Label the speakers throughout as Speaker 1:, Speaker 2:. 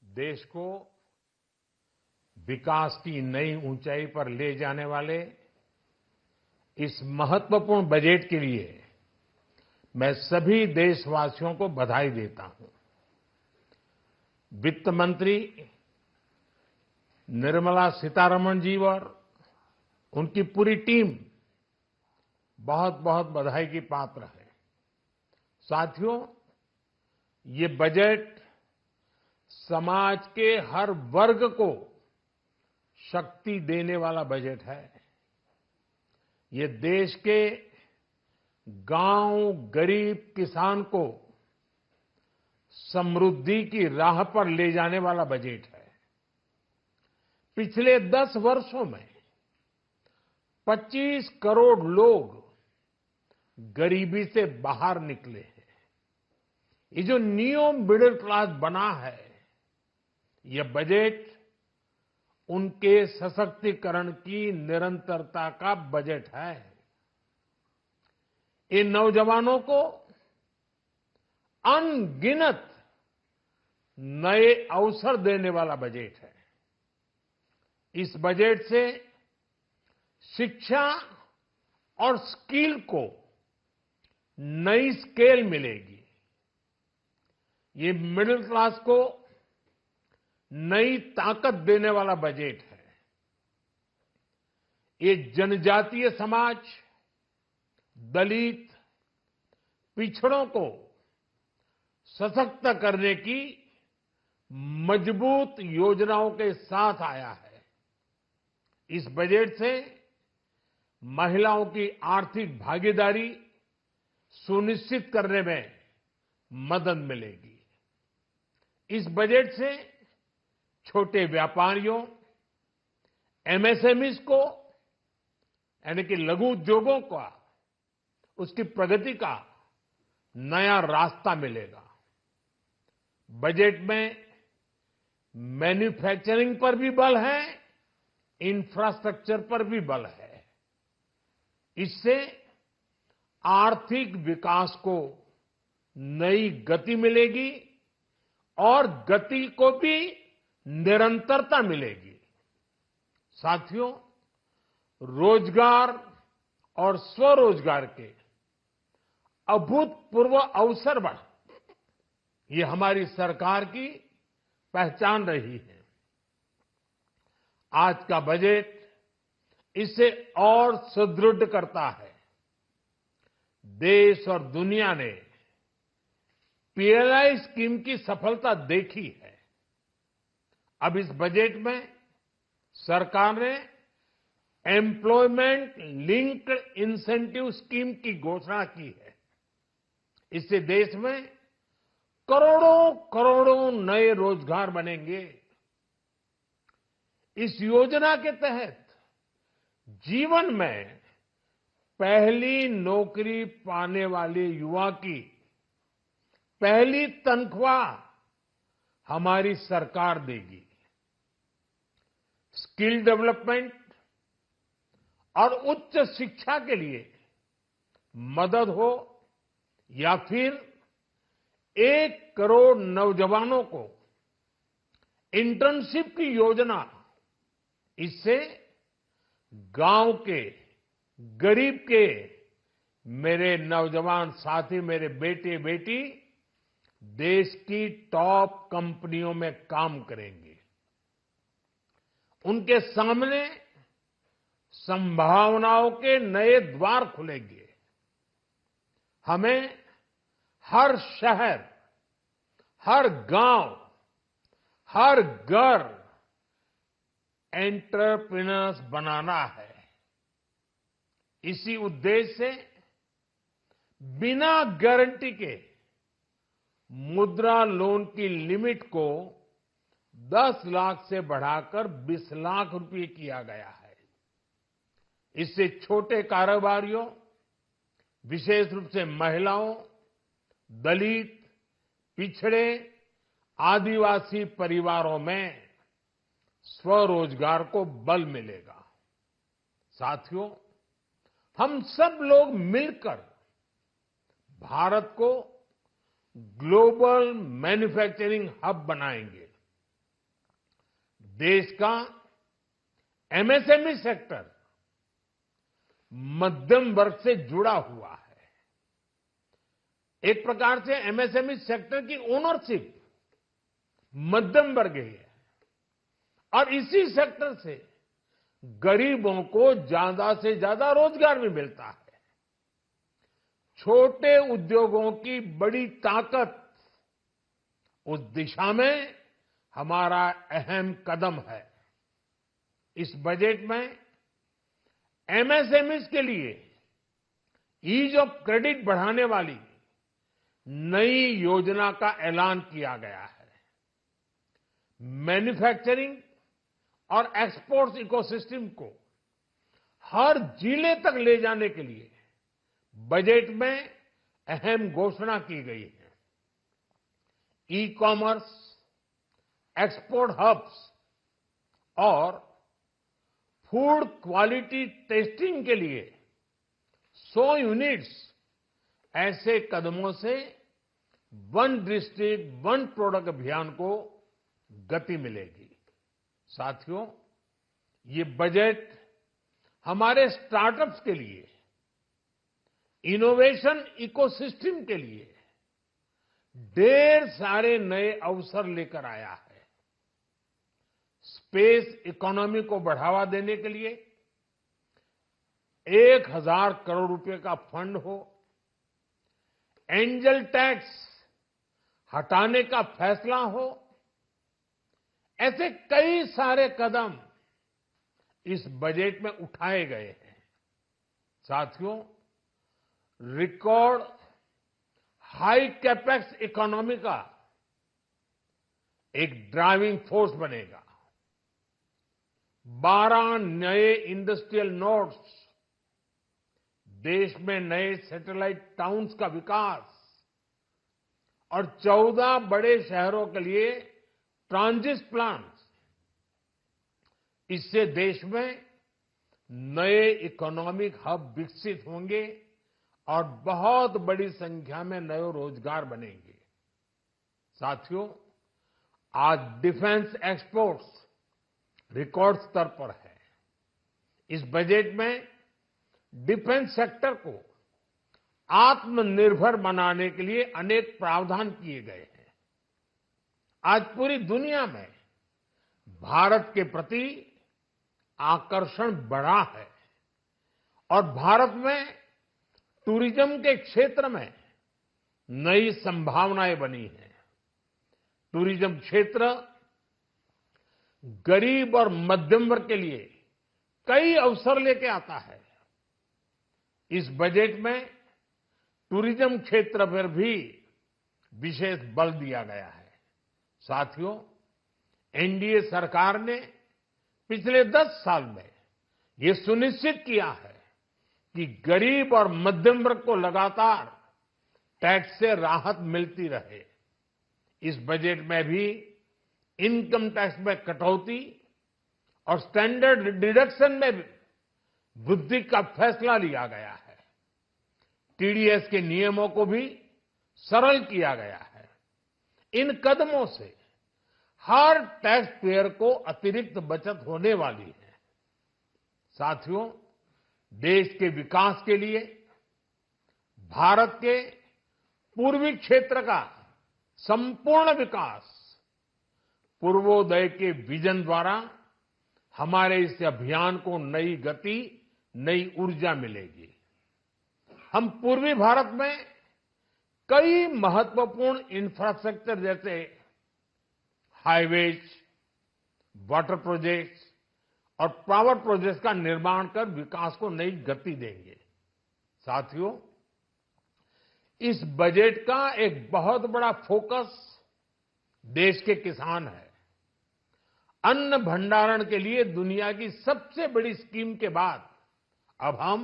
Speaker 1: देश को विकास की नई ऊंचाई पर ले जाने वाले इस महत्वपूर्ण बजट के लिए मैं सभी देशवासियों को बधाई देता हूं। वित्त मंत्री निर्मला सीतारमण जी और उनकी पूरी टीम बहुत बहुत बधाई की पात्र है। साथियों, ये बजट समाज के हर वर्ग को शक्ति देने वाला बजट है। ये देश के गांव, गरीब किसान को समृद्धि की राह पर ले जाने वाला बजट है। पिछले 10 वर्षों में 25 करोड़ लोग गरीबी से बाहर निकले हैं। ये जो न्यू मिडिल क्लास बना है, ये बजट उनके सशक्तिकरण की निरंतरता का बजट है। इन नौजवानों को अनगिनत नए अवसर देने वाला बजट है। इस बजट से शिक्षा और स्किल को नई स्केल मिलेगी। ये मिडिल क्लास को नई ताकत देने वाला बजट है। ये जनजातीय समाज, दलित, पिछड़ों को सशक्त करने की मजबूत योजनाओं के साथ आया है। इस बजट से महिलाओं की आर्थिक भागीदारी सुनिश्चित करने में मदद मिलेगी। इस बजट से छोटे व्यापारियों, एमएसएमईज को यानी कि लघु उद्योगों का उसकी प्रगति का नया रास्ता मिलेगा। बजट में मैन्युफैक्चरिंग पर भी बल है, इंफ्रास्ट्रक्चर पर भी बल है। इससे आर्थिक विकास को नई गति मिलेगी और गति को भी निरंतरता मिलेगी। साथियों, रोजगार और स्वरोजगार के अभूतपूर्व अवसर बढ़, ये हमारी सरकार की पहचान रही है। आज का बजट इसे और सुदृढ़ करता है। देश और दुनिया ने पीएलआई स्कीम की सफलता देखी है। अब इस बजट में सरकार ने एम्प्लॉयमेंट लिंक्ड इंसेंटिव स्कीम की घोषणा की है। इससे देश में करोड़ों करोड़ों नए रोजगार बनेंगे। इस योजना के तहत जीवन में पहली नौकरी पाने वाले युवा की पहली तनख्वाह हमारी सरकार देगी। स्किल डेवलपमेंट और उच्च शिक्षा के लिए मदद हो या फिर 1 करोड़ नौजवानों को इंटर्नशिप की योजना, इससे गांव के, गरीब के मेरे नौजवान साथी, मेरे बेटे बेटी देश की टॉप कंपनियों में काम करेंगे। उनके सामने संभावनाओं के नए द्वार खुलेंगे। हमें हर शहर, हर गांव, हर घर एंटरप्रेन्योर्स बनाना है। इसी उद्देश्य से बिना गारंटी के मुद्रा लोन की लिमिट को 10 लाख से बढ़ाकर 20 लाख रुपए किया गया है। इससे छोटे कारोबारियों, विशेष रूप से महिलाओं, दलित, पिछड़े, आदिवासी परिवारों में स्वरोजगार को बल मिलेगा। साथियों, हम सब लोग मिलकर भारत को ग्लोबल मैन्युफैक्चरिंग हब बनाएंगे। देश का एमएसएमई सेक्टर मध्यम वर्ग से जुड़ा हुआ है। एक प्रकार से एमएसएमई सेक्टर की ओनरशिप मध्यम वर्ग ही है और इसी सेक्टर से गरीबों को ज्यादा से ज्यादा रोजगार भी मिलता है। छोटे उद्योगों की बड़ी ताकत उस दिशा में हमारा अहम कदम है। इस बजट में एमएसएमईज के लिए ईज ऑफ क्रेडिट बढ़ाने वाली नई योजना का ऐलान किया गया है। मैन्युफैक्चरिंग और एक्सपोर्ट्स इकोसिस्टम को हर जिले तक ले जाने के लिए बजट में अहम घोषणा की गई है। ई कॉमर्स, एक्सपोर्ट हब्स और फूड क्वालिटी टेस्टिंग के लिए 100 यूनिट्स, ऐसे कदमों से वन डिस्ट्रिक्ट वन प्रोडक्ट अभियान को गति मिलेगी। साथियों, ये बजट हमारे स्टार्टअप्स के लिए, इनोवेशन इकोसिस्टम के लिए ढेर सारे नए अवसर लेकर आया है। स्पेस इकोनॉमी को बढ़ावा देने के लिए 1000 करोड़ रुपए का फंड हो, एंजल टैक्स हटाने का फैसला हो, ऐसे कई सारे कदम इस बजट में उठाए गए हैं। साथियों, रिकॉर्ड हाई कैपेक्स इकोनॉमी का एक ड्राइविंग फोर्स बनेगा। 12 नए इंडस्ट्रियल नोड्स, देश में नए सैटेलाइट टाउन्स का विकास और 14 बड़े शहरों के लिए ट्रांजिट प्लान्स, इससे देश में नए इकोनॉमिक हब विकसित होंगे और बहुत बड़ी संख्या में नए रोजगार बनेंगे। साथियों, आज डिफेंस एक्सपोर्ट्स रिकॉर्ड स्तर पर है। इस बजट में डिफेंस सेक्टर को आत्मनिर्भर बनाने के लिए अनेक प्रावधान किए गए हैं। आज पूरी दुनिया में भारत के प्रति आकर्षण बढ़ा है और भारत में टूरिज्म के क्षेत्र में नई संभावनाएं बनी हैं। टूरिज्म क्षेत्र गरीब और मध्यम वर्ग के लिए कई अवसर लेके आता है। इस बजट में टूरिज्म क्षेत्र पर भी विशेष बल दिया गया है। साथियों, एनडीए सरकार ने पिछले 10 साल में ये सुनिश्चित किया है कि गरीब और मध्यम वर्ग को लगातार टैक्स से राहत मिलती रहे। इस बजट में भी इनकम टैक्स में कटौती और स्टैंडर्ड डिडक्शन में वृद्धि का फैसला लिया गया है। टीडीएस के नियमों को भी सरल किया गया है। इन कदमों से हर टैक्स पेयर को अतिरिक्त बचत होने वाली है। साथियों, देश के विकास के लिए भारत के पूर्वी क्षेत्र का संपूर्ण विकास पूर्वोदय के विजन द्वारा हमारे इस अभियान को नई गति, नई ऊर्जा मिलेगी। हम पूर्वी भारत में कई महत्वपूर्ण इंफ्रास्ट्रक्चर जैसे हाईवेज, वाटर प्रोजेक्ट्स और पावर प्रोजेक्ट्स का निर्माण कर विकास को नई गति देंगे। साथियों, इस बजट का एक बहुत बड़ा फोकस देश के किसान है। अन्न भंडारण के लिए दुनिया की सबसे बड़ी स्कीम के बाद अब हम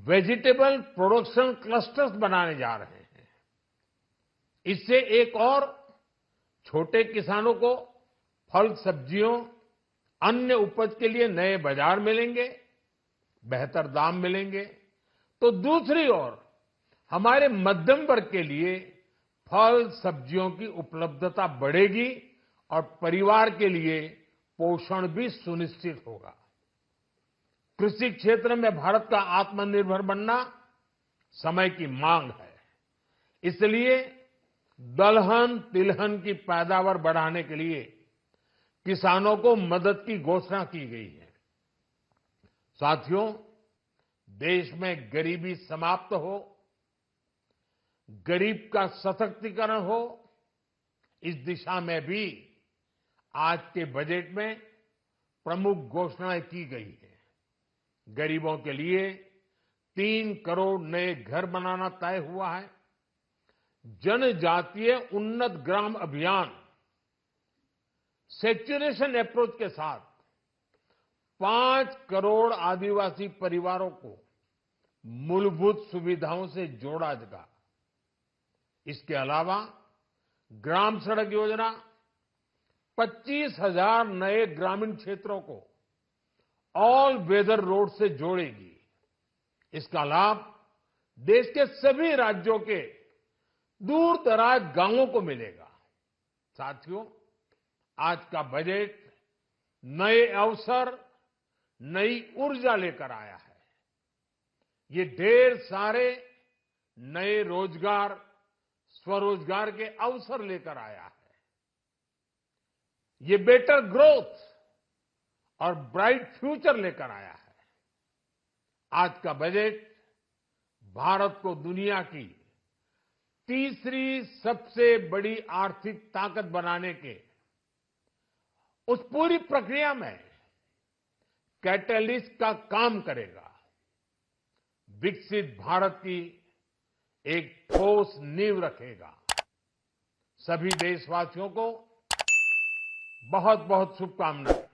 Speaker 1: वेजिटेबल प्रोडक्शन क्लस्टर्स बनाने जा रहे हैं। इससे एक और छोटे किसानों को फल, सब्जियों, अन्य उपज के लिए नए बाजार मिलेंगे, बेहतर दाम मिलेंगे, तो दूसरी ओर हमारे मध्यम वर्ग के लिए फल सब्जियों की उपलब्धता बढ़ेगी और परिवार के लिए पोषण भी सुनिश्चित होगा। कृषि क्षेत्र में भारत का आत्मनिर्भर बनना समय की मांग है। इसलिए दलहन तिलहन की पैदावार बढ़ाने के लिए किसानों को मदद की घोषणा की गई है। साथियों, देश में गरीबी समाप्त हो, गरीब का सशक्तिकरण हो, इस दिशा में भी आज के बजट में प्रमुख घोषणाएं की गई हैं। गरीबों के लिए 3 करोड़ नए घर बनाना तय हुआ है। जनजातीय उन्नत ग्राम अभियान सेचुरेशन अप्रोच के साथ 5 करोड़ आदिवासी परिवारों को मूलभूत सुविधाओं से जोड़ा जाएगा। इसके अलावा ग्राम सड़क योजना 25,000 नए ग्रामीण क्षेत्रों को ऑल वेदर रोड से जोड़ेगी। इसका लाभ देश के सभी राज्यों के दूर दराज गांवों को मिलेगा। साथियों, आज का बजट नए अवसर, नई ऊर्जा लेकर आया है। ये ढेर सारे नए रोजगार, स्वरोजगार के अवसर लेकर आया है। ये बेटर ग्रोथ और ब्राइट फ्यूचर लेकर आया है। आज का बजट भारत को दुनिया की तीसरी सबसे बड़ी आर्थिक ताकत बनाने के उस पूरी प्रक्रिया में कैटलिस्ट का काम करेगा। विकसित भारत की एक ठोस नींव रखेगा। सभी देशवासियों को बहुत बहुत शुभकामनाएं।